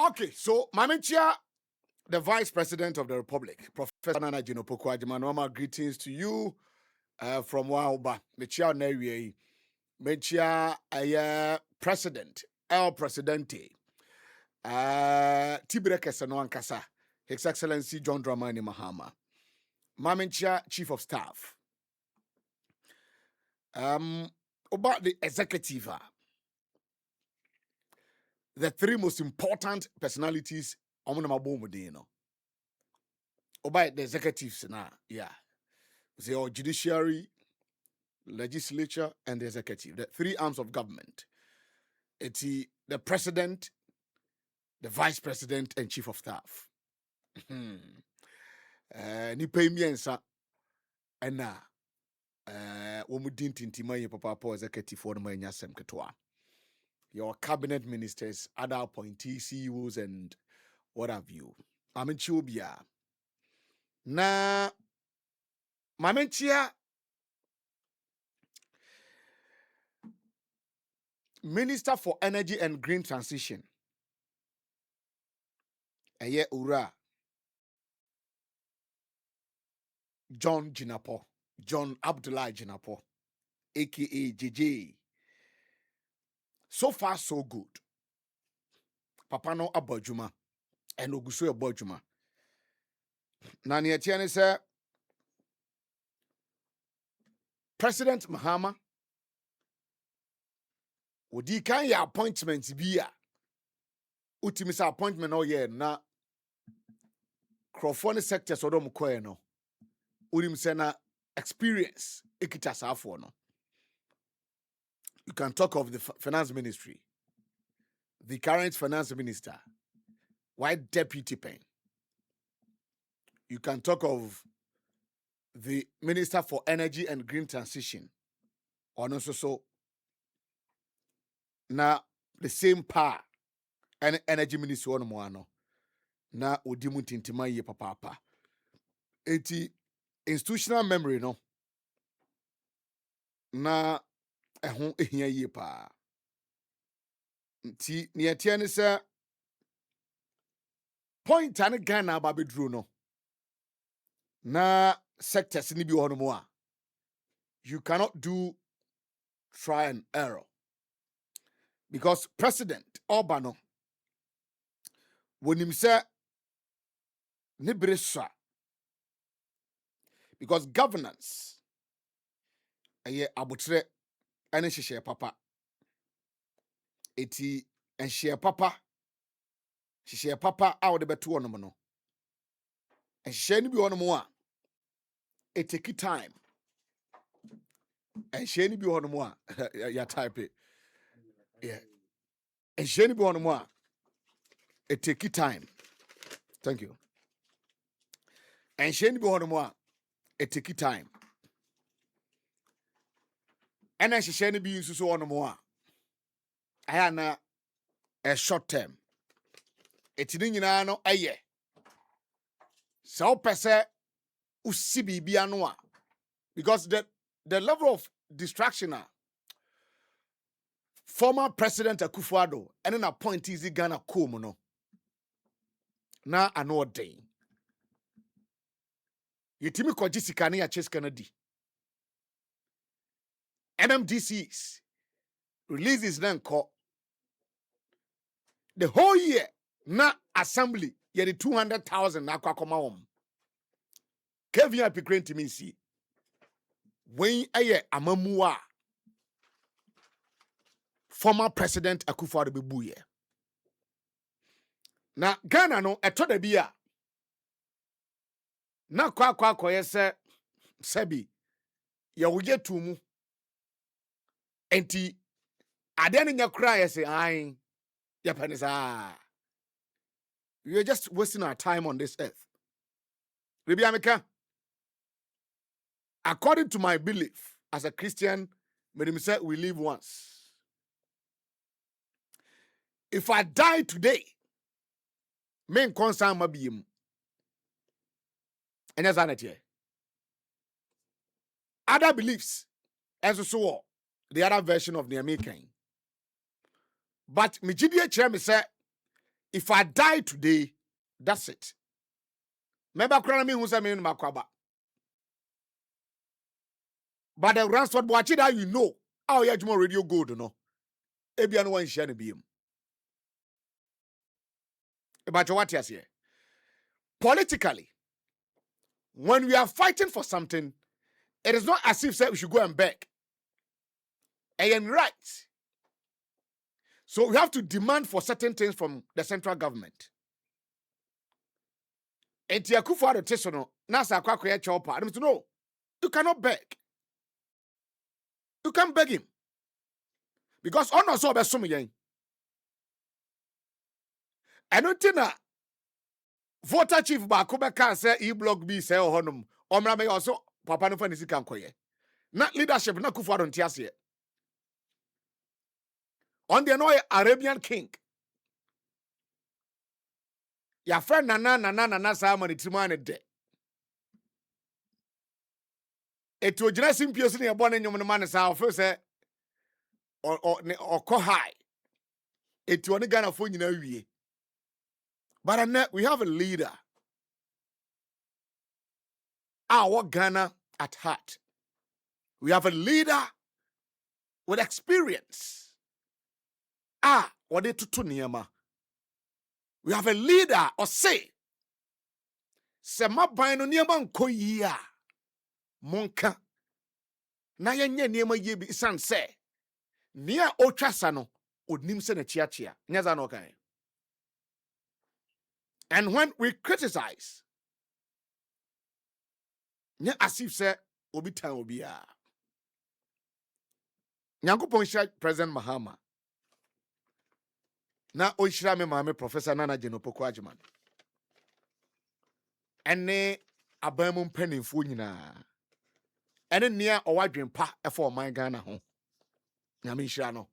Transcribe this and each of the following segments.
Okay, so Mamenchia, the Vice President of the Republic, Professor Naana Jinopoko, greetings to you from Wauba. Mechia Newe, Mechia President, El Presidente, Tibreke Sanoankasa, His Excellency John Dramani Mahama, Mamenchia Chief of Staff. About the executive, the three most important personalities, about the executives now, yeah. The judiciary, legislature, and the executive, the three arms of government. It's the president, the vice president, and chief of staff. Ni pay me and na tintima papa executive for my nyasem ketwa. Your cabinet ministers, other appointees, CEOs, and what have you. Amenchubia. Na Mamenchia Minister for Energy and Green Transition. Eye Ura John Abdullah Jinapo, aka JJ. So far, so good. Papa no abojuma and oguso abojuma. Nani etiane se President Mahama odi kan ya appointment bi a utimisa appointment no ye na crofone sector so dom koe no urim se na experience ekita safo no. You can talk of the finance ministry, the current finance minister, white deputy pen. You can talk of the Minister for Energy and Green Transition, or also so. Now the same power and energy minister one moano. Na odimu tintima ye papa. Eti institutional memory no. Na ehun ehia ye pa. Nti ni etia ne se point ane Ghana ba bedru no. Na sectors ni bi wono mo a. You cannot do try and error. Because President Obano when him say Nibresa, because governance aye abutre ene hye papa eti enhye papa a wode beto onom no enhye ni bi onom a it take time enhye ni bi onom a ya type it yeah enhye ni bi onom a it take time. Thank you. Enhye ni bi onom a it take time. And enhye ni bi nsuso onom a aya na a short term. Etini nyina no aye. So pese usi bibia no a because the level of distraction former President Akufo-Addo and an appointee Ghana kom no na ano den. Yetimi kwaji sikane ya Chase Kennedy. MMDCs releases then call the whole year na assembly yet 200,000 na kwa koma wom. Kevin Apikren to me see when aye amamua former President Akufo-Addo bebuye. Na Ghana no eto da bia na kwa yese sebi ya wuje tumu enti ade ne nyakura yese ai ya penisa we are just wasting our time on this earth. Rebi ameka according to my belief as a Christian, me say we live once. If I die today, men concern mabiem. And that's not other beliefs, as so the other version of the American. But me GDH me say If I die today, that's it. Remember, me who's a man makwaba. But the Ransford watch it how you know. How you more radio good, no? Ebian one share the beam. But what you say? Politically, when we are fighting for something, it is not as if say we should go and beg. I am right. So we have to demand for certain things from the central government. Enti Akufo-Addo tesono na sa akwakoye chopa. No, you cannot beg. You can't beg him. Because ono so be som yen. Eno tina voter chief ba ko be kan say e-block bi say ohonum. Omra me also papa no fa ni sika nkoye. Na leadership na Akufo-Addo ntiase. On the no Arabian king. Your friend Nana Simon Timane de. Eto gyina simpio se ne yebo ne nyom no man sa ofo se or ko high. Eto ne Ghana fo nyina wie. But now we have a leader. Our Ghana at heart. We have a leader with experience. What they tutu niyama. We have a leader or say maban no niyama nko yi a monka na yenye niyama ye bi san say nia otwasa no onim se na chiachia nyaza no kan. And when we criticize, nya asif say obi tan obi a. Nyankopon shira President Mahama. Na o shira me maame Professor Nana Jenopoko Agyeman. Ene abamu mpanimfo nyina. Ene nia owadwempa efo man Ghana ho. Nyame shira no.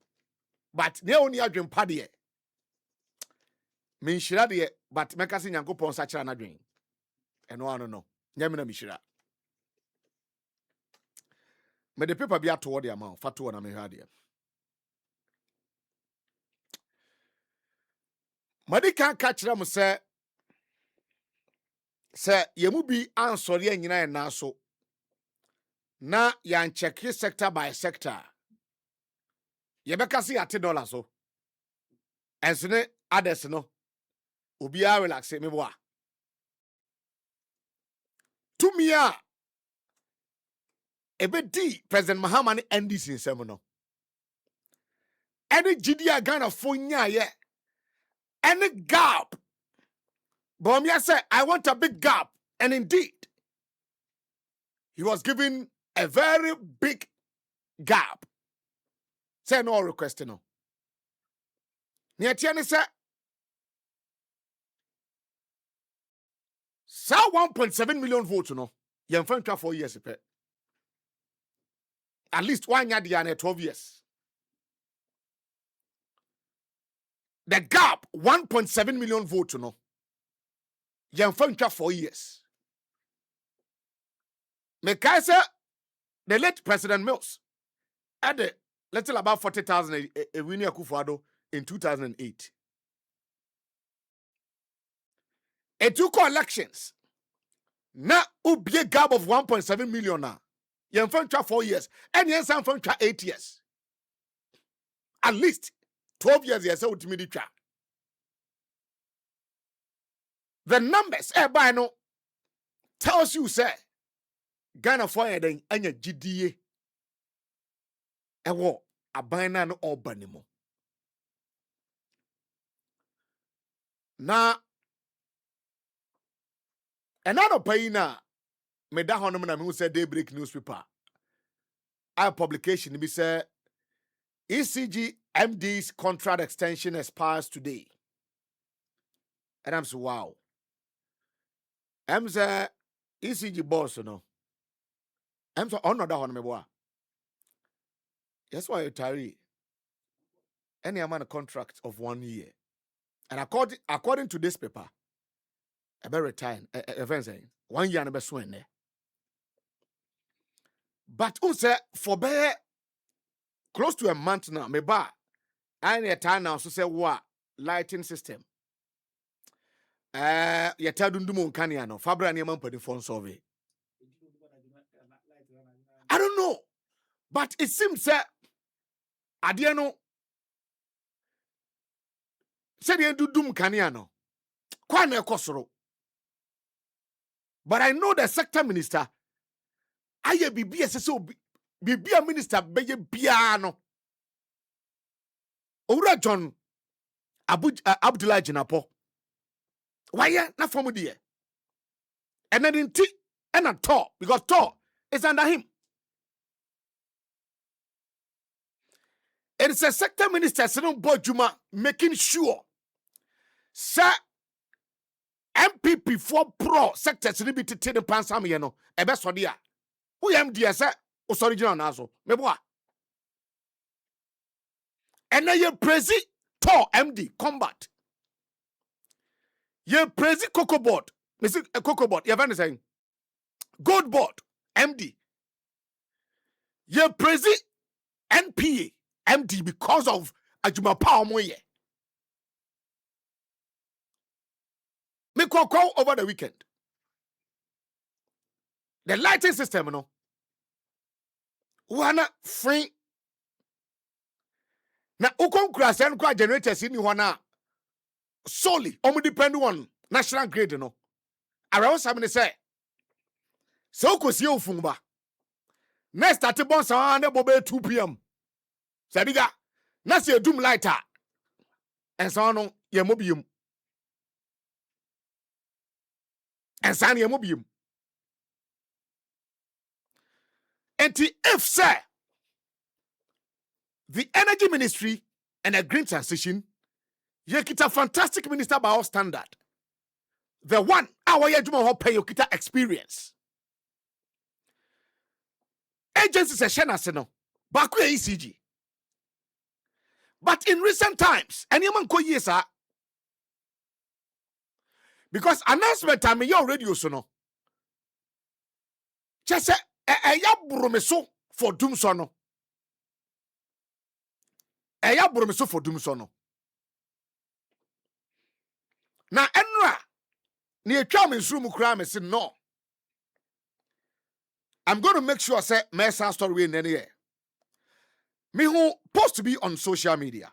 But ne oni adwempa de me shira de but meka se Nyankopon sa kira na dwen. Eno ano no. Nyame na me shira. Me de paper bi ato de ama fa to na me hwa de. Madika ka kira mo se yemu bi ansori anyina na so na yan check sector by sector. Yebeka se $80 so. Ensene others no. Obi a relax me boa. To me ebedi President Mahama ne NDC nsem no. Any GDA Ghana fonya ye. Any gap. But me say I want a big gap. And indeed, he was given a very big gap. Say no request no. Niatiane say sa 1.7 million votes no. Yemfa ntwa 4 years pe. At least one year dia na 12 years. The gap 1.7 million votes no. Yemfa ntwa 4 years. Mekaisa the late President Mills had a little about 40,000 a winning Akufo-Addo in 2008. It took elections. Now, ubie gap of 1.7 million now. Yen from 4 years. And yen from 8 years. At least 12 years, yes, ultimately. The numbers, by no, tells you, say, Ghana for then anya GDA. Ewo, abana no obanimo. Na, another payina, me da honom na me who say Daybreak newspaper. Our publication be say ECG MD's contract extension expires today. And I'm so wow. I'm say ECG boss no. I'm so honor that honom me boy. That's why you tarry. Any amount of contract of 1 year. And according to this paper, I better retire. Event saying 1 year and be swing there. But who say for be close to a month now, me ba I need a time now so say what lighting system. yeta dundumo nkania no fabra ne man padi phone survey. I don't know, but it seems that ade no said de dundum kania no kwa na ekosoro. But I know the sector minister aye bibi esese bibia minister beye bia no Owura John Abdullah Jinapo why na from there and then in and a Tor because Tor is under him. It is a sector minister Senon Bojuma making sure sir MPP for pro sector celebrity to the pansam yeno ebe so dia who am dia sir original naso meboa and na ye prezi Tor MD combat ye prezi cocoa board Mr. Cocoa board you have saying gold board MD ye prezi NPA MD because of Ajuma Power Moye. Me call over the weekend. The lighting system, you know, wana free. Na ukon crash and kwa generators in wana solely only depend on national grid, you know. Around somebody say, so kusi ufumba. Next at the boss on the bobe 2 p.m. Sadiga, nasi a doom lighter. And so on, ye mobium. And Sani mobium. And if, sir, the energy ministry and a green transition, you get a fantastic minister by our standard. The one, our Yajuma pay you kita experience. Agencies are shena seno, baku ECG. But in recent times, and you man ko yesa, because announcement time your radio sono. Just say ya bromeso for doom sono. Ya bromeso for doom sono. Na enra ni etwa me nsuru mu kura me say no. I'm going to make sure say my story in any year. Me who post to be on social media.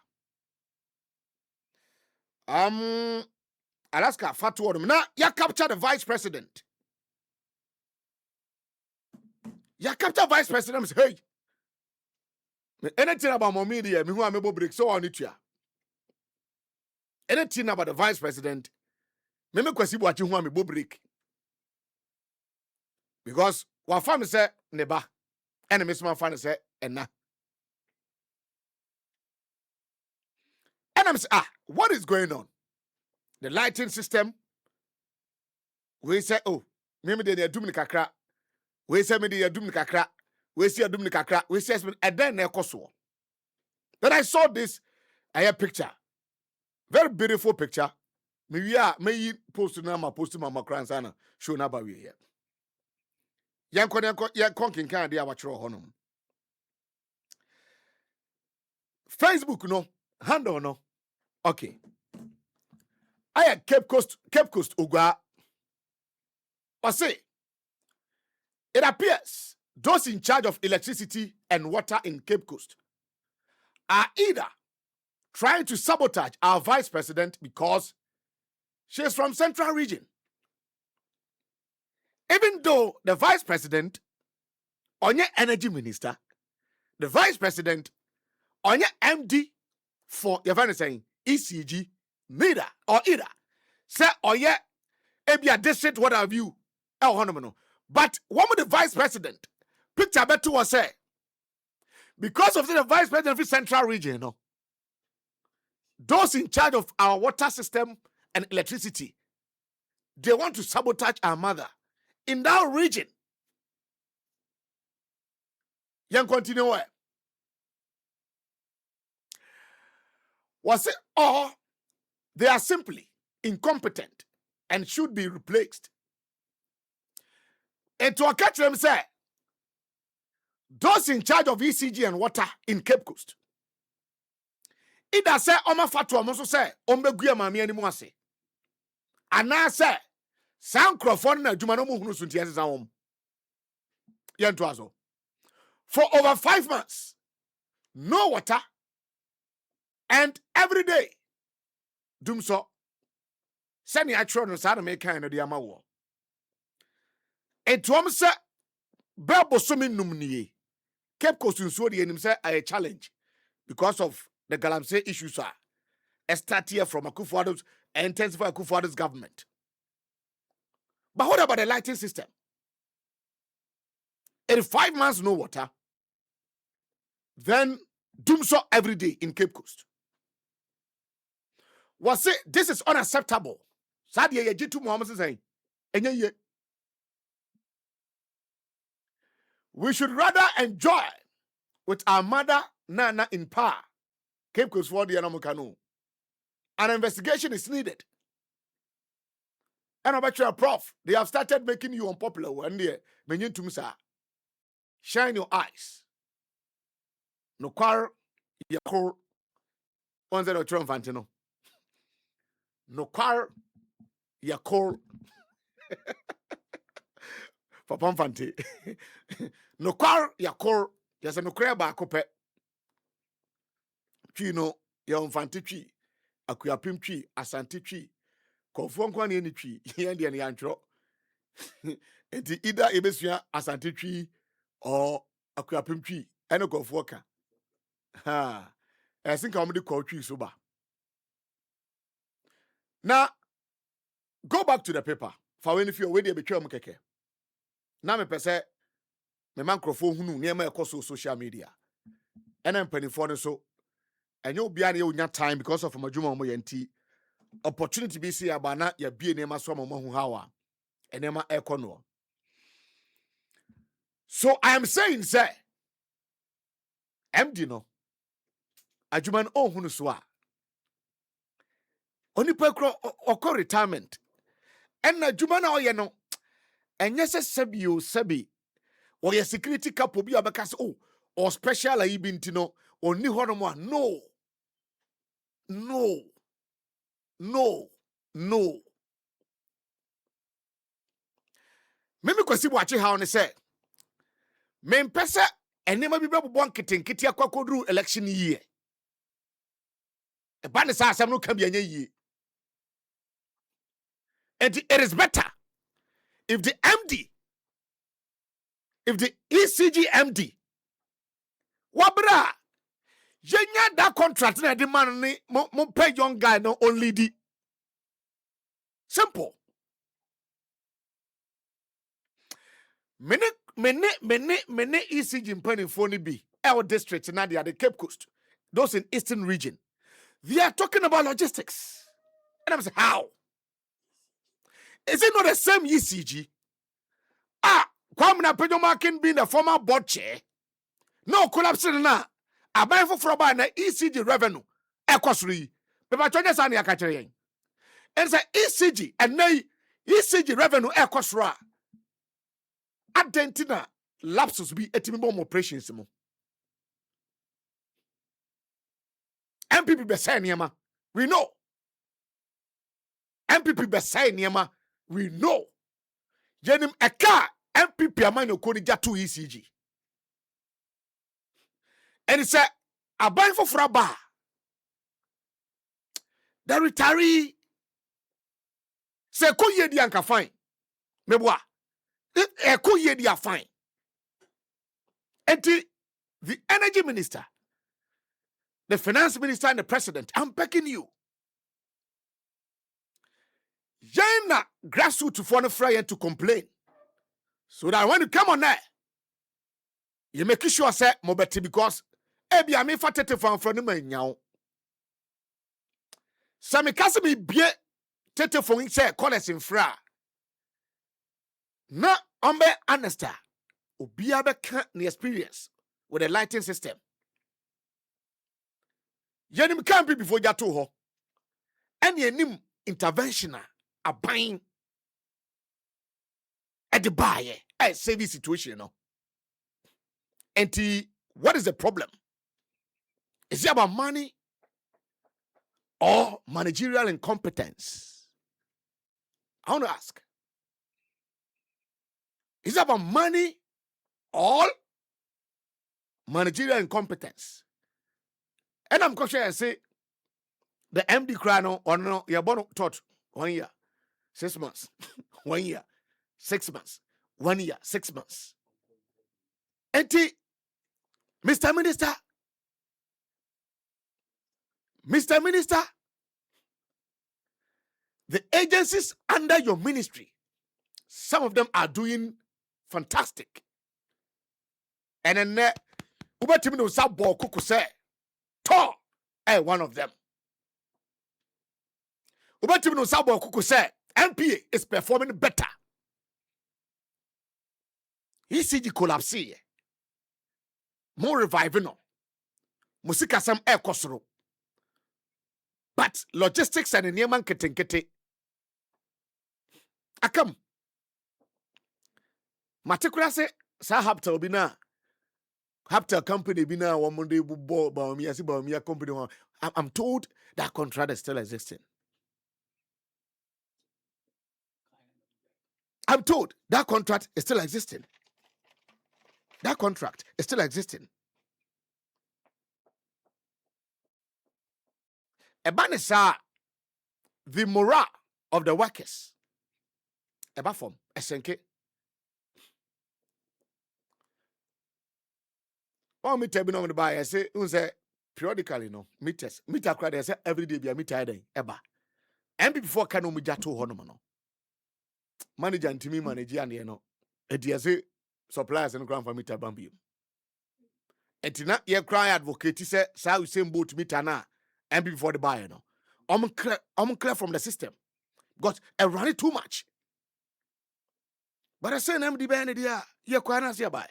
Alaska fat word na ya capture the vice president. Ya capture vice president say hey. Anything about my media me who am able break so on it ya. Anything about the vice president me kwesi bo achi who am able break. Because wa family say neba and me small family say enna. And I'm saying, what is going on? The lighting system. We say, oh, maybe they are doing kakra. We say, maybe they are doing kakra. We see a doing kakra. We say, and then they koso. Then I saw this, picture. Very beautiful picture. Maybe may post na post mama kransana show na ba we here. Yan konkin kan dia wachro honum. Facebook no, handle no. Okay. I am Cape Coast Ugwa. Or say, it appears those in charge of electricity and water in Cape Coast are either trying to sabotage our vice president because she is from Central Region. Even though the vice president, on your energy minister, the vice president, on your MD for your friend saying ECG, neither or either. Say or yeah, maybe a district, what have you? But one of the vice president, picture better was say, because of the vice president of the Central Region, you know, those in charge of our water system and electricity, they want to sabotage our mother in that region. Young continue. Was it or they are simply incompetent and should be replaced? And to catch them say, those in charge of ECG and water in Cape Coast, either say Oma Fatu also say Ombeguya Mami anymore say. anase sankrofon na adwuma no mu hunu so ntia sesa wom yento aso for over 5 months no water and every day dum so sani atro no sa na me kan no de ama wo etuom se bebo so me num nie Cape Coast nsuo de enim say a challenge because of the galamsey issues are start here from Akufo-Addo's intensify Akufo-Addo's government. But what about the lighting system? In 5 months, no water. Then doom so every day in Cape Coast. Was it this is unacceptable? Sadia Yajitu Muhammad is saying, we should rather enjoy with our mother Naana in power. Cape Coast for the Anamukano. An investigation is needed. And about your prof, they have started making you unpopular one day. Menyin tumsa. Shine your eyes. No kwar yakor 10 Trump Fantino. No kwar yakor Papa Fante. No kwar yakor yasa no kra ba kope. Twi no ya Fante twi. Akuyapim twi, asante twi. Konfo nkwa ne ni twi. Yen de ne yantro. Enti either ebesua asante twi or akuyapim twi. Ene konfo ka. Ha. I think I'm the twi so ba. Now go back to the paper. For when if you already be twa keke. Na me pese me microphone hunu niema ekoso social media. Ena mpanifo ne so enye obia na ye onya time because of madwuma mo yanti opportunity be see abana ya bie niema so mo hu hawa enema ekono. So I am saying say MD no adwuma no ohunu so a onipa kro okọ retirement enna adwuma na oye no enye se sebi oye security capo bi abeka se or special ayi bi ntino oni hono mo no meme kwasi bo ache ha ne se mempese enema bi bebo nketenkete akwakoduru election year e ba ne sa asem no ka bi anya yie. And it is better if the ECG MD wabra yenya that contract na the man ni mo pay young guy no only di simple. Mene ECG mpani phone bi our district na the Cape Coast, those in Eastern region, they are talking about logistics. And I'm saying, how? Is it not the same ECG? Kwamna Pejomakin being the former board chair. No collapsing na. Abai for froba na ECG revenue. Ekosri. Pepa chonya sani akachere. And say ECG and nay ECG revenue ekosra. Adentina lapsus be etimibom operations mo. MPP besay niyama. We know. MPP besay niyama. We know. Jenim eka MPP amanyo koni jatu ECG. And it said, abai for fraba. The retiree say ko ye di anka fine. Meboa. Ko ye di a fine. And the energy minister, the finance minister and the president, I'm begging you. Jena grassroots for the fry to complain. So that when you come on there, you make sure say mobeti because ebi ame fatete fan from the nyao. Sami kasimi bie tete fon say college in fra. Na ombe honesta. Obia be kan the experience with the lighting system. Yenim kan bi before jato ho. And yenim intervention a buying at the buyer a saving situation no. And what is the problem? Is it about money or managerial incompetence? I want to ask, is it about money or managerial incompetence? And I'm going to say, the MD Crano, or no, you're born taught 1 year, 6 months, 1 year, 6 months, 1 year, 6 months. And Mr. Minister, the agencies under your ministry, some of them are doing fantastic. And then, Ubatimino Sabo Kuku say, to one of them. Ubatimino Sabo Kuku say, MPA is performing better. ECG collapse. More reviving. Musika sam air kosoro. But logistics and Nyaman Ketenkete. Akam. Matikura se sa Haptel bina. Haptel company bina one Monday bo Baumia company. I'm told that contract is still existing. I'm told that contract is still existing. That contract is still existing. Ebanisa, the morale of the workers. Ebafom, esenke. All meter be on the buy. I say, periodically, no meters. Meter crowd. I say every day be a meter day. Eba. And before can we just 200 no. Manager and team manager and you know. Say suppliers and ground for meter bambi. And now you cry advocate. Say say we same boat meter na. And before the buyer no. I'm clear from the system. Because I run it too much. But I say I'm the band idea. You can't see buy.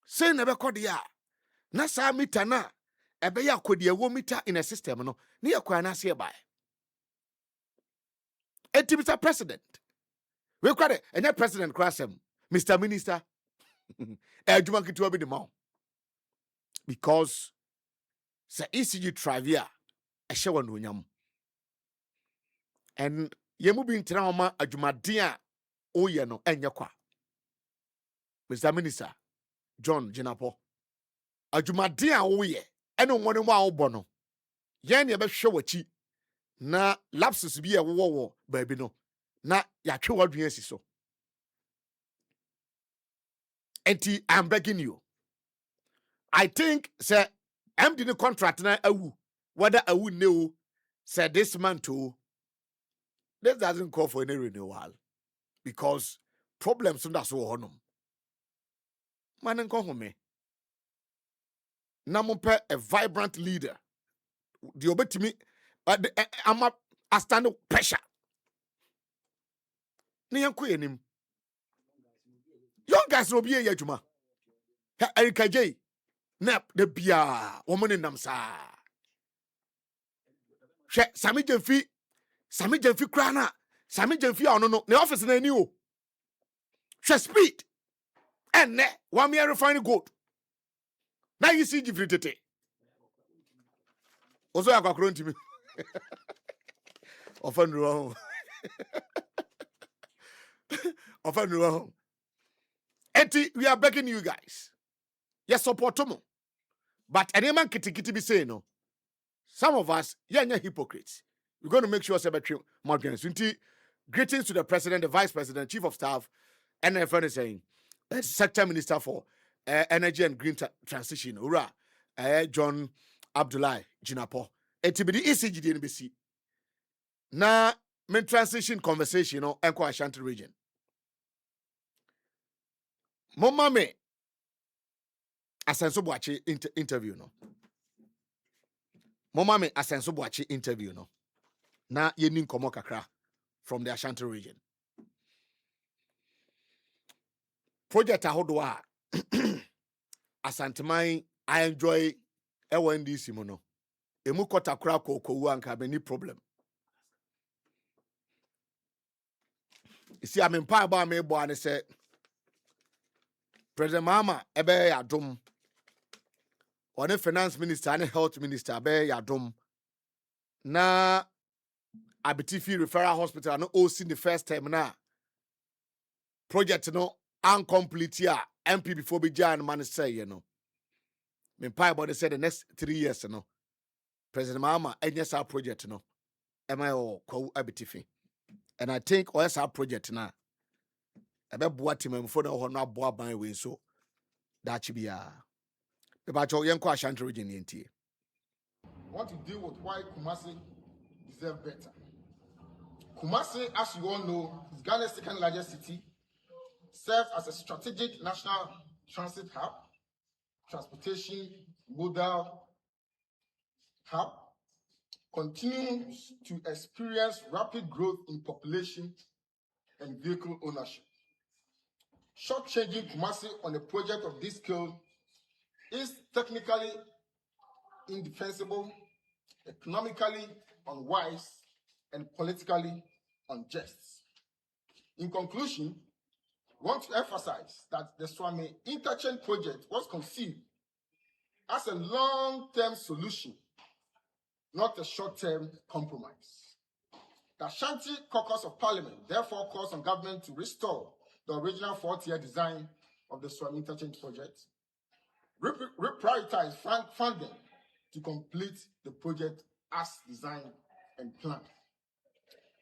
Say never call the na sa meter na. Ebe ya kodi ewo meter in a system no. Ni ya can't see buy. Eti Mr. President. We call it any president cross him. Mr. Minister. Ejuma kitu obi the mouth. Because say ECG trivia a show on nyam. And yemu bi ntina homa adwumaden a oye no enye kwa. Mr. Minister John Jinapo. Adwumaden a oye ene woni mo a obo no. Yen ne be hwe wachi na lapses bi e wo baabi no. Na ya twe wadwen asi so. Enti I'm begging you. I think say MD the contract na awu. Whether awu ne say this man too. This doesn't call for any renewal because problems on that so honum. Man nko home. Na mo pe a vibrant leader. The obetimi I'm a stand pressure. Ni yanko enim. Young guys no be ye adwuma. RKB nap de bia woman nam sa. Hwe Sami Jemfi kra na Sami Jemfi a no the office na ani o. Hwe speed. And ne 1 year refining gold. Now you see Jifritete. Also I got to me. Often wrong. Often wrong. Eti, we are begging you guys. Yes, support them. But any man kitty be saying no. Some of us, yeah, hypocrites. We're going to make sure Secretary Morgan. Greetings to the president, the vice president, chief of staff, and my friend is saying, sector minister for energy and green transition. Ura, John Abdullahi Jinapo. Etibidi ECG NBC. Na men transition conversation, you know, Enko Ashanti region. Mama me asenso boachi interview no. Mama me asenso boachi interview no. Na yeni nkomo kakra from the Ashanti region. Project ahodoa Asanteman I enjoy NDC mo no. Emu kota kra kokowu anka be ni problem. You see I'm in pa ba me bo ane say President Mama ebe yadom. One finance minister and health minister ebe yadom. Na Abitifi Referral Hospital no OC the first time na project no incomplete ya MP before be jan man say you know. Me pie body said the next 3 years no. President Mahama anyes our project no. Am I all kwa Abitifi. And I think OS our project na. Ebe boa team mfo na ho na boa ban we so. That should be about your young Ashanti region NTA. Want to deal with why Kumasi deserve better. Kumasi, as you all know, is Ghana's second largest city, serves as a strategic national transit hub, transportation modal hub, continues to experience rapid growth in population and vehicle ownership. Short-changing Kumasi on a project of this scale is technically indefensible, economically unwise, and politically unjust. In conclusion, I want to emphasize that the Swami Interchange project was conceived as a long-term solution, not a short-term compromise. The Ashanti Caucus of Parliament therefore calls on government to restore the original 4-tier design of the Swami Interchange project, reprioritize funding to complete the project as designed and planned,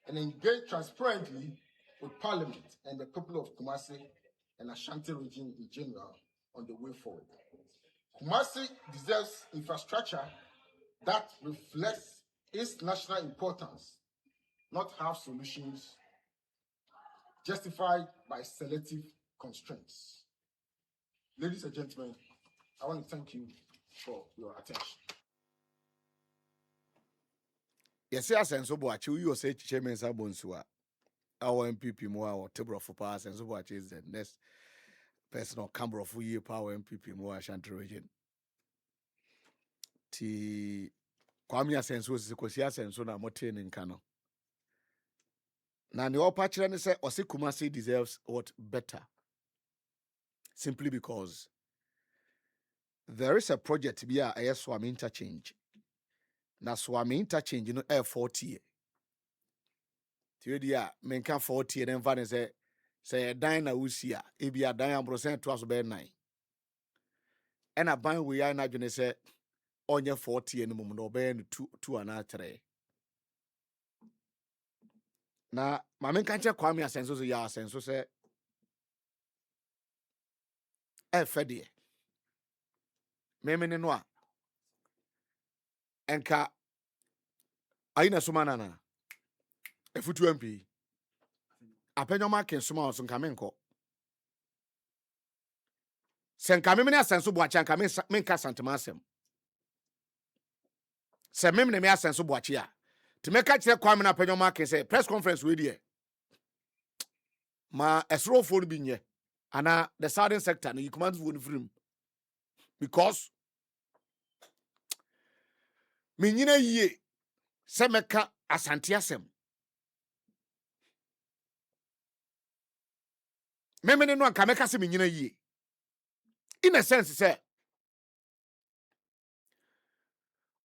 and engage transparently with Parliament and the people of Kumasi and Ashanti region in general on the way forward. Kumasi deserves infrastructure that reflects its national importance, not half solutions justified by selective constraints. Ladies and gentlemen, I want to thank you for your attention. Yes, yes, and so watch you say Chairman Sabonsua. Our MPP more or table for pass and so watch is the next personal camera for year power MPP more Ashanti region. Ti Kwame Asenso is Kosia Asenso na motin in Kano. Now the upper children say Ose Kumasi deserves what better. Simply because there is a project to be a Swami interchange. Na Swami interchange, you know, air 40. Tiodia, menka 40 and then van say dan na usia, ebi a dan ambrosen to aso be 9. And a ban we are na dwene say onye 40 no mum no be 2 and 3. Na ma menka che Kwame Asenso so ya Asenso say fede. Memene no a enka ayina sumana na efutu MP apenyoma ken suma so nka menko se nka memene Asenso bo acha nka menka santema asem se memene me Asenso bo acha a to make kire Kwame na apenyoma ken say press conference we die ma esro phone bi nye ana the southern sector no you command phone from because menyina yie se meka asante asem memene no anka meka se menyina yie in a sense say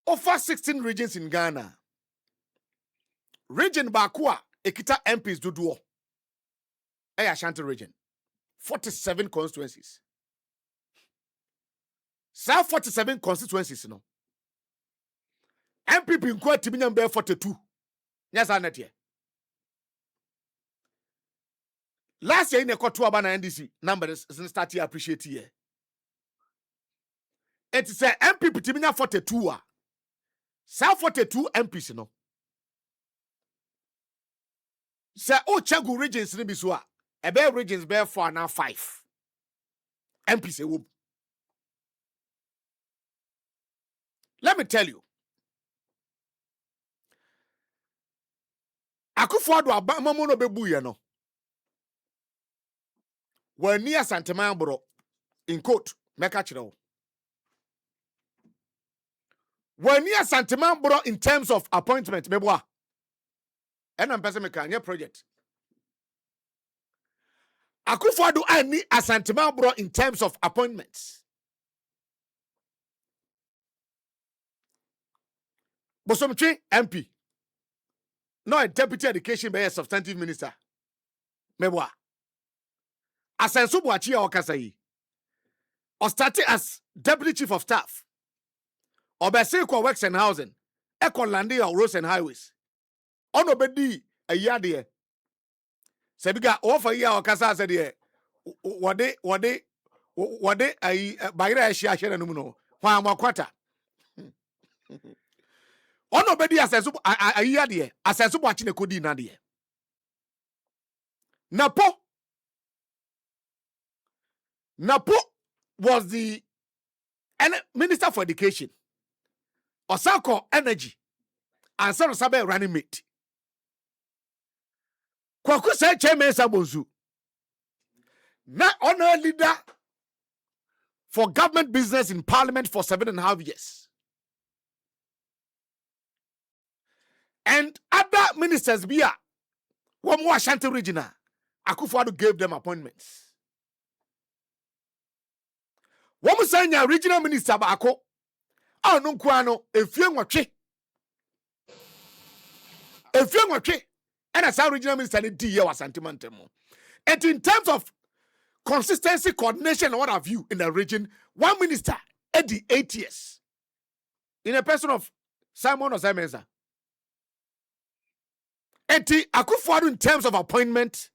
over 16 regions in Ghana region bakua ekita MPs dodo Ashanti region 47 constituencies sa 47 constituencies no MPP nko atiminyam be 42 yes anet here last year in the quarter aba na NDC numbers start to appreciate here it say MPP timinya 42 a sa 42 MPs no say o chagu regions ni bi so a ebe regions be 4 na 5 MPs e wo. Let me tell you, Akufo-Addo abamamu no bebu ye no. Wani asantema bro in quote meka kire wo. Wani asantema bro in terms of appointment meboa. Ena mpese meka nye project. Akufo-Addo ani asantema bro in terms of appointments. Bosomtwe MP no a deputy education be a substantive minister meboa asenso boachi a okasa yi or started as deputy chief of staff or bese ko works and housing e landing or roads and highways ono bedi a year de sebiga offer year okasa se de wode ai bayra ahia ahia no mu no hwan amakwata ono bedi asenso ayi de asenso boachi ne kodi na de Napo was the Minister for Education. Osako Energy. And Son Sabe running mate. Kwaku say Chairman Sabonzu. Na honor leader for government business in parliament for 7.5 years. And other ministers be one more Ashanti regional. Akufo-Addo gave them appointments. One more regional minister baako. No kwano efie nwotwe. Efie nwotwe. And as our regional minister ni di ye wasantimantemo. And in terms of consistency, coordination, and what have you in the region, one minister at the 8 years. In a person of Simon or Simonsa. And Akufo-Addo in terms of appointment,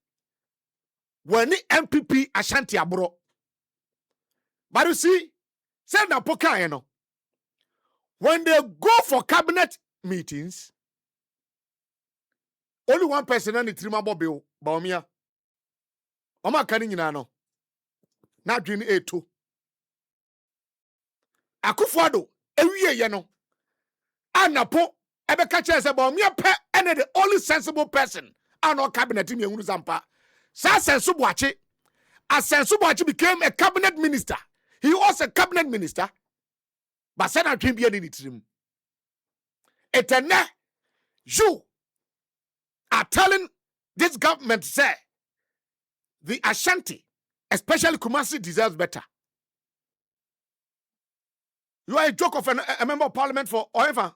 when the MPP Ashanti Abro. But you see, say na poka you know. When they go for cabinet meetings, only one person on the trimabo bill, Baumia. Oma kani nyina no. Na dwene eto. Akufo-Addo ewie ye no. Anapo ebeka kire se Baumia pe ene the only sensible person ano cabinet mi ehunu sampa. Sa Senso Boachi. As Senso Boachi became a cabinet minister. He was a cabinet minister. But said I dream be in it. Etene, you are telling this government, say, the Ashanti, especially Kumasi, deserves better. You are a joke of a member of parliament for however.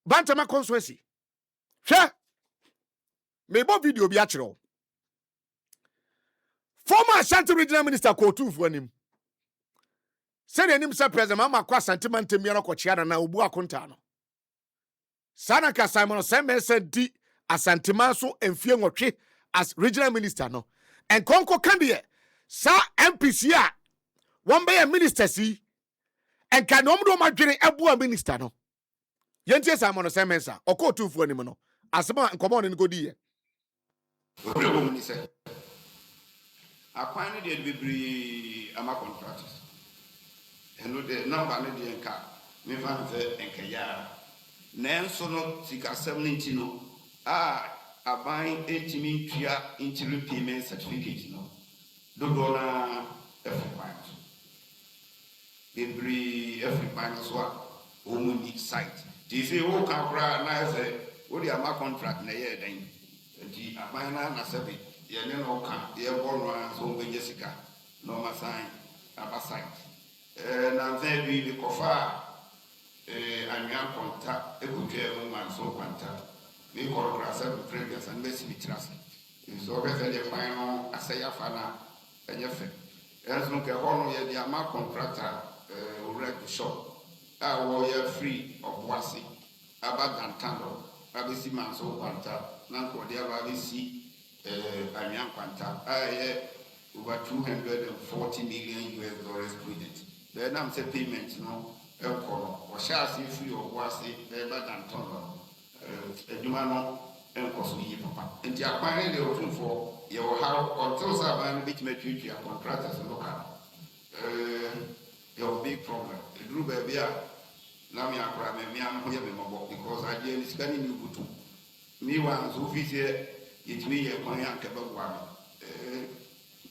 Bantama constituency. Sure. Maybe video be actual. Former Ashanti regional minister Kotu for him. Said the name President Mama Kwa sentiment Miano Kochiana na Ubu Akontano. Sanaka Simon Sembe said di Asantimaso and Fiangochi as regional minister no. And Konko Kandie, Sa MPCA, one bay a minister see, and Kanomdo Madrid Abua minister no. Yentia Simon Semensa, or Kotu for him no. Asama and come on and go dear. I find it be ama contractors. And the number of the car, me fan and Kaya. Nanso no sika 70 no. A buying 80 tria interim payment certificate no. Do na every bank. Every bank as well. Only site. They say, oh, Capra, na say, what the ama contract na year then. The abana na sebi. Ye no kan. Ye born so we Jessica. No ma sign. Aba site. Na then be the kofa. Annual contact. Ekutwe man so contact. We call grasa previous and best be trust. So we say the final asaya fana and your friend. As no ke hono ye the ama contractor reg shop. We free of wasi. About Dantano. Abisi man so contact. Nanko dia babisi annual contact. Over 240 million US dollars project. Then I'm saying payment no. Or shall see free of wasi better than Tono. Edumano and Kosuyi Papa. And the acquiring the open for your how until Saban which may treat your contractors local. Your big problem. The group baby, Lamia Crab and Miam Yamabo because I didn't spend you good. Me once who is here, it's me a Koyan Kabawami.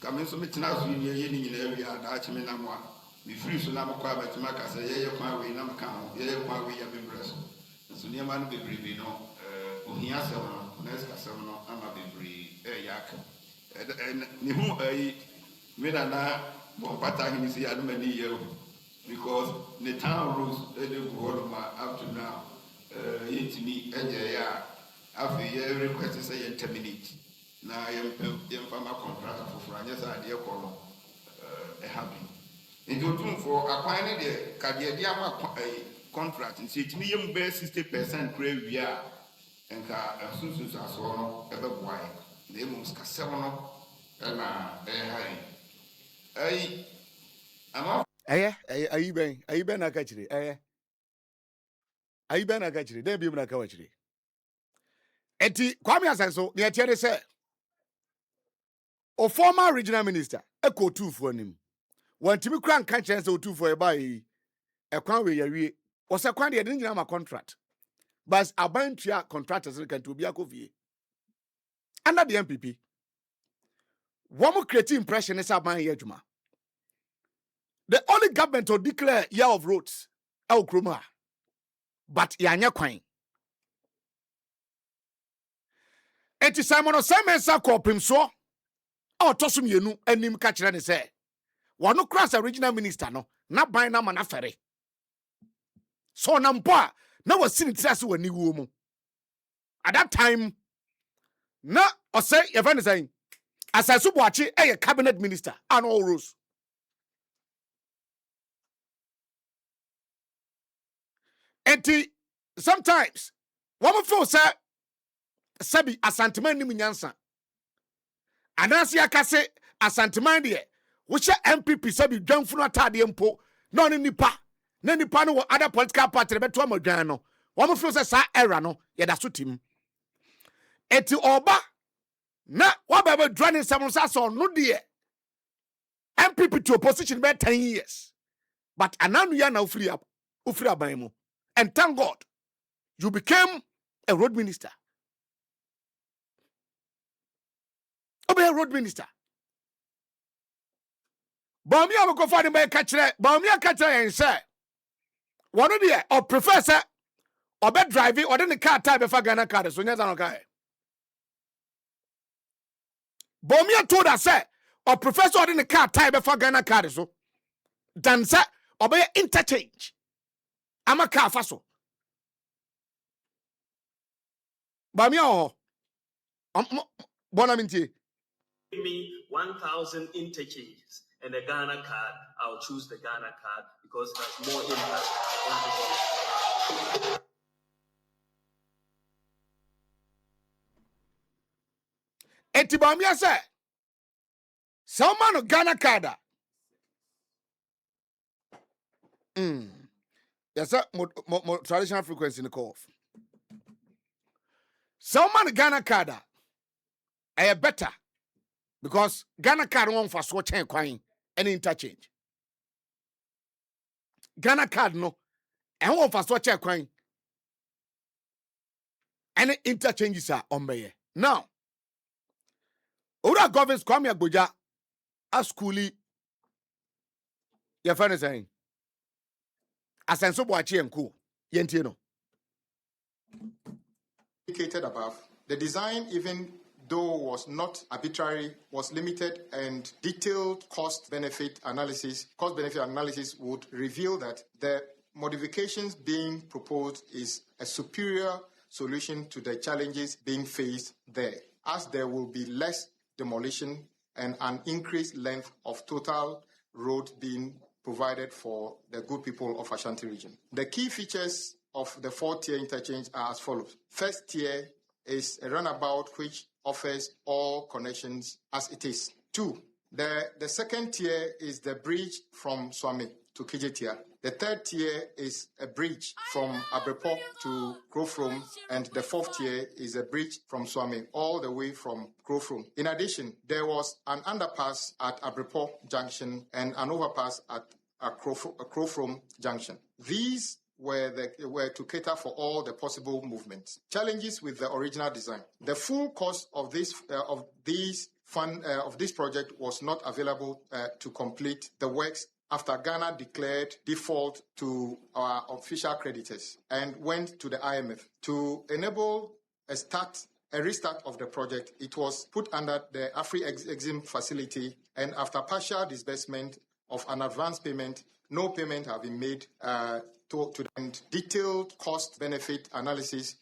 Coming so much now in your area, Dachminamwa. We free Sulamaqa, but Maka say, yeah, we Namakam, yeah, we have been breast. So near man be breathing, no, Uhiasa, Nesca Semono, Ama be breathe, yak. And Nimu, Midana, Bompata, he see many years because the town rules, they do go up to now. It yɛntumi ɛnyɛ yɛ a afei yɛ request sɛ yɛn terminate na yɛmfa ma contract foforɔ anyɛ sɛ adeɛ kɔ no ɛha bi nti otumfoɔ akwan ne deɛ kadeɛ de ama contract nti yɛtumi yɛ mu bɛyɛ 60% kora wie a nka sunsunsuasoɔ no ɛbɛboa yɛ na mmom sikasɛm no ɛna ɛha yɛ ama ayi bɛn na aka kyerɛ ayi bɛn na aka kyerɛ dɛn bi mu na aka wakyerɛ enti Kwame Asɛnso ne ɛteɛ de sɛ o former regional minister ɛkɔ otumfoɔ anim wantimi kura nka kyerɛ sɛ otumfoɔ ɛbaa yi ɛkwan wɔ yɛwie wɔsɛ kwan deɛ de nyina ma contract but abantua contractors no kan to obi akɔ fie under the MPP wɔn create impression is aban yɛ adwuma the only government to declare year of roads ɛwɔ kurom a but yɛanyɛ kwan enti Simon Osemensa kɔpem so a ɔtɔ so mmienu anim ka kyerɛ ne sɛ wɔn kura sɛ regional minister no na ban na ma na fɛre so na mpo a na wasi ne tiri ase wɔ niwuo mu at that time na ɔsɛ yɛfɛ ne sɛn Asase Boakye ɛyɛ cabinet minister and all rules enti sometimes wɔn feel sɛ Sabi asanteman nim nyansa anase akase asanteman deɛ wohyɛ MPP Sabi dwanfunu ataadeɛ mpo na ɔne nipa no wɔ other political party beto amadwan no wɔn feel sɛ saa era no yɛda so tim eti ɔba na wababa dwane nsɛm nsa so no deɛ MPP to opposition be 10 years but ananu ya na ufiri aban mu and thank God you became a road minister. Obe a road minister. Baumia mukofani be kachire, Baumia kachire and say, one of the or professor or bed driving or then the car type of Ghana card, so yes, okay. Baumia told us, say, or professor or then the car type of Ghana card, so then say, obey interchange. I'm a car faso. Baumia, Bonaminti. Give me 1,000 interchanges and a Ghana card. I'll choose the Ghana card because it has more impact. Etibamia say, someone of Ghana card. Yes, sir. More traditional frequency in the call. Someone Ghana card. I better. Because Ghana card won't for swatch and coin any interchange. Ghana card no, and won't for swatch and coin. Any interchanges are on by now. Ura governments come here, Buja, a schoolie. Your friend is saying, Asenso Boakye and cool. Yentino. Indicated above, the design, even though was not arbitrary, was limited, and detailed cost-benefit analysis would reveal that the modifications being proposed is a superior solution to the challenges being faced there, as there will be less demolition and an increased length of total road being provided for the good people of Ashanti region. The key features of the 4-tier interchange are as follows. First tier is a runabout which offers all connections as it is. 2, the second tier is the bridge from Swami to Kijetia. The third tier is a bridge from Abrepo to Krofrom, and the 4th tier is a bridge from Swami all the way from Krofrom. In addition, there was an underpass at Abrepo Junction and an overpass at Krofrom Junction. These were to cater for all the possible movements. Challenges with the original design. The full cost of this project was not available to complete the works after Ghana declared default to our official creditors and went to the IMF. To enable a restart of the project, it was put under the Afri-Exim facility, and after partial disbursement of an advance payment, no payment have been made to and detailed cost-benefit analysis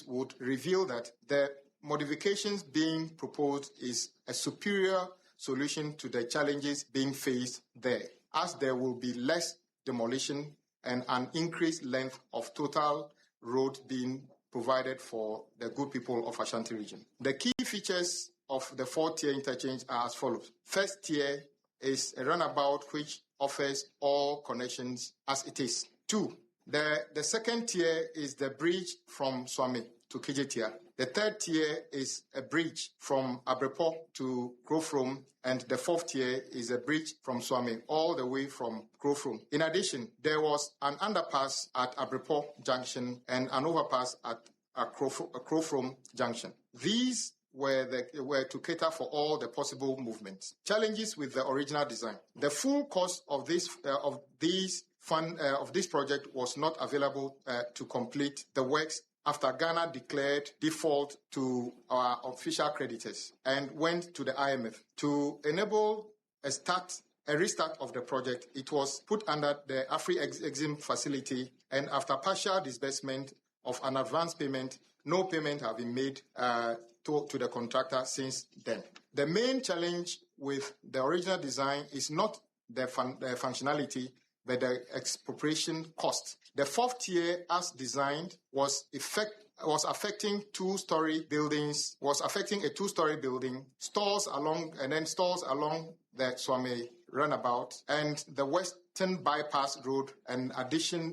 would reveal that the modifications being proposed is a superior solution to the challenges being faced there, as there will be less demolition and an increased length of total road being provided for the good people of Ashanti region. The key features of the 4-tier interchange are as follows. First tier is a runabout which offers all connections as it is. 2, the second tier is the bridge from Swami to Kijetia. The third tier is a bridge from Abrepo to Krofrom, and the fourth tier is a bridge from Swami all the way from Krofrom. In addition, there was an underpass at Abrepo Junction and an overpass at Krofrom Junction. These were to cater for all the possible movements. Challenges with the original design. The full cost of this project was not available to complete the works after Ghana declared default to our official creditors and went to the IMF. To enable a restart of the project, it was put under the Afri-Exim facility, and after partial disbursement of an advance payment, no payment have been made to the contractor since then. The main challenge with the original design is not the functionality, but the expropriation cost. The fourth tier, as designed, was affecting a two-story building, stores along the Swami runabout and the Western Bypass Road, and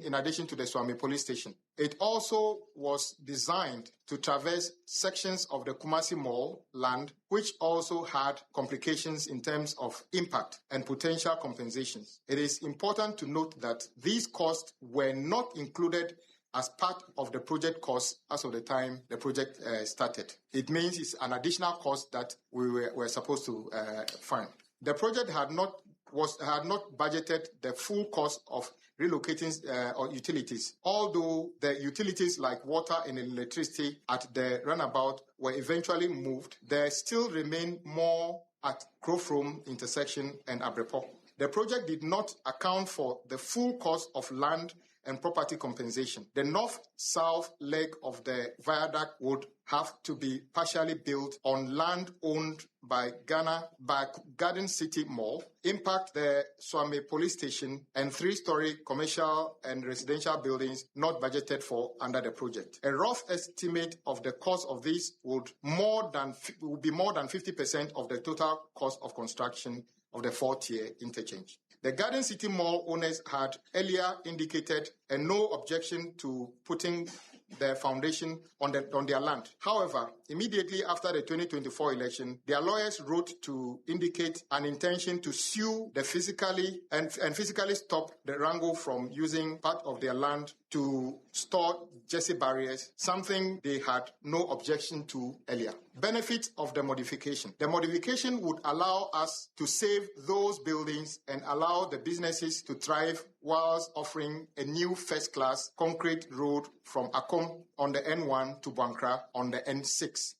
in addition to the Swami police station. It also was designed to traverse sections of the Kumasi Mall land, which also had complications in terms of impact and potential compensations. It is important to note that these costs were not included as part of the project cost as of the time the project started. It means it's an additional cost that we were supposed to fund. The project had not budgeted the full cost of relocating utilities. Although the utilities like water and electricity at the runabout were eventually moved, there still remain more at Krofrom intersection and Abrepo. The project did not account for the full cost of land and property compensation. The north-south leg of the viaduct would have to be partially built on land owned by Garden City Mall, impact the Swami police station, and 3-story commercial and residential buildings not budgeted for under the project. A rough estimate of the cost of this would be more than 50% of the total cost of construction of the 4-tier interchange. The Garden City Mall owners had earlier indicated a no objection to putting the foundation on their land. However, immediately after the 2024 election, their lawyers wrote to indicate an intention to sue the physically stop the Rango from using part of their land to store Jesse barriers, something they had no objection to earlier. Benefits of the modification. The modification would allow us to save those buildings and allow the businesses to thrive whilst offering a new first-class concrete road from Akom on the N1 to Bankra on the N6.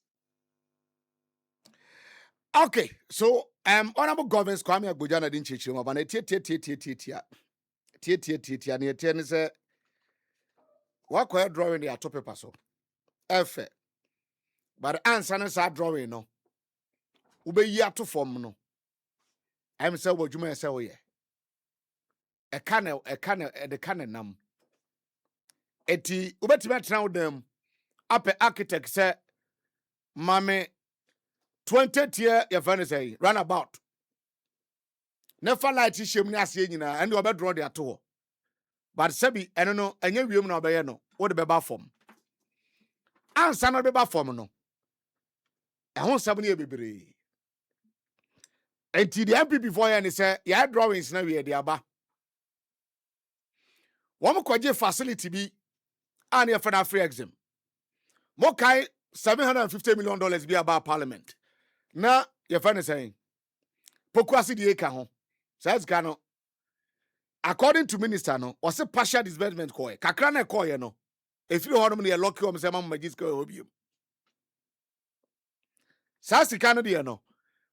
Okay, so Honorable Governor Kwame Agbojana didn't teach him about it. And say, what could drawing the top paper so? F. But answer is our drawing no. Ube year to form no. I'm say what you may say, oh yeah. A can nam. Eti ubeti now them up architect say mame 20th year your friend say runabout. Never light shame ni ase nyina and you be draw their to. But sebi eno no enye wiem na obeye no wo de beba form. Ansa no beba form no. Ehon sab na bebre. Enti the MP before you say ya drawings na we dey aba. Womo kwaje facility bi and your friend free exam. Mo kai $750 million be about parliament. Na your friend is saying pokuasi di eka ho. Says Gano. According to minister no, was a partial disbursement koy. Kakra na koy no. If you hold me a lock you say mama magic ko obi. Sa sika no de no.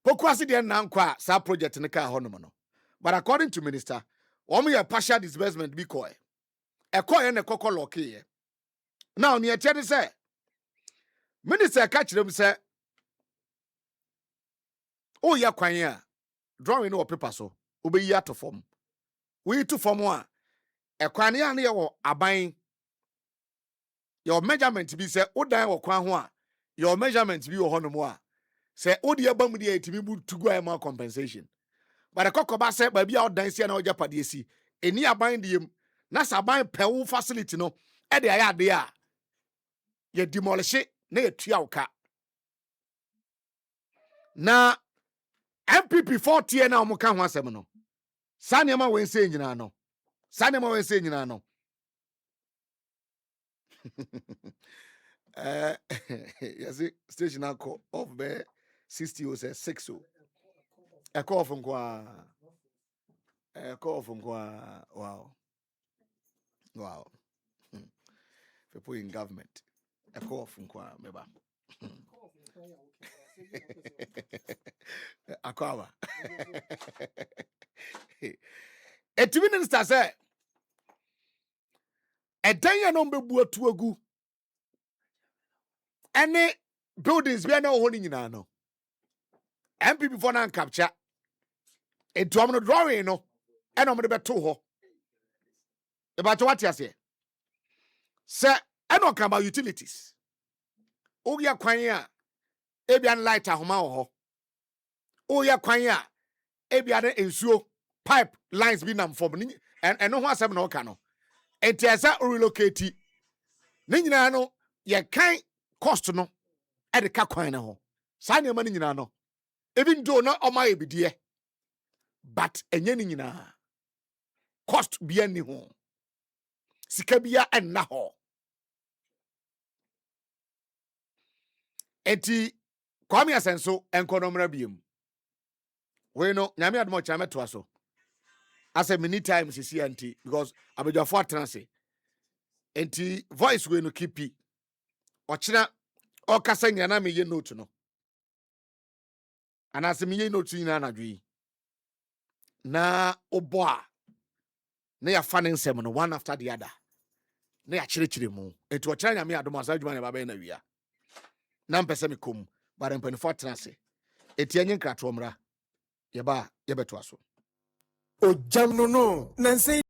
Pokuasi de na nkwa sa project ne ka ho no. But according to minister, Omo partial disbursement bi koe. E koe na kokko lock ye. Now near tell say minister catch them say oh ya kwan ya drawing no paper so obeyi ato form. We to form one. E kwan ya na ye wo aban your measurement bi say odan wo kwan ho a your measurement bi wo ho no mo a say odi aba mu de etimi bu to go am compensation. But the kokoba say ba bia odan sia na ojapade si eni aban de yem na saban pewo facility no e de aya de a ye demolish na ye tua uka na MPP 40 na omo ka ho asem no sane ma we say nyina no sane ma we say nyina no yes station call of be 60 o say 60 e call from kwa wow people in government a call from kwa meba akwa etimi minister say edan ya no mbebu atu agu ene buildings bi na ho ni nyina no MPP for na capture etuam no drawing no ene omde beto ho e ba to what ase se ene okan ba utilities oya kwan a ebian light ahoma ho oya kwan a ebian ensuo pipe lines bi nam form ni eno ho asem na oka no entiasa relocate ni nyina no ye kan cost no e de ka kwan na ho sa ne ma ni nyina no even though na oma ebidie but enye ni nyina cost bia ni ho sika bia enna ho enti kwami asenso enkonomra biem we no nyame admo cha meto aso ase many times is anti because abejafo atranse enti voice we no kipi ochina okasa nyana me ye note no anase me ye note nyina na dwi na obo a na ya fa ne nsem no one after the other na ya chire mu enti ochira nyame admo asa dwuma ne baba na wia na mpese me kom bare mpanifo atranse enti enye nkrato mra ye ba ye beto aso Ojam no no. Nansi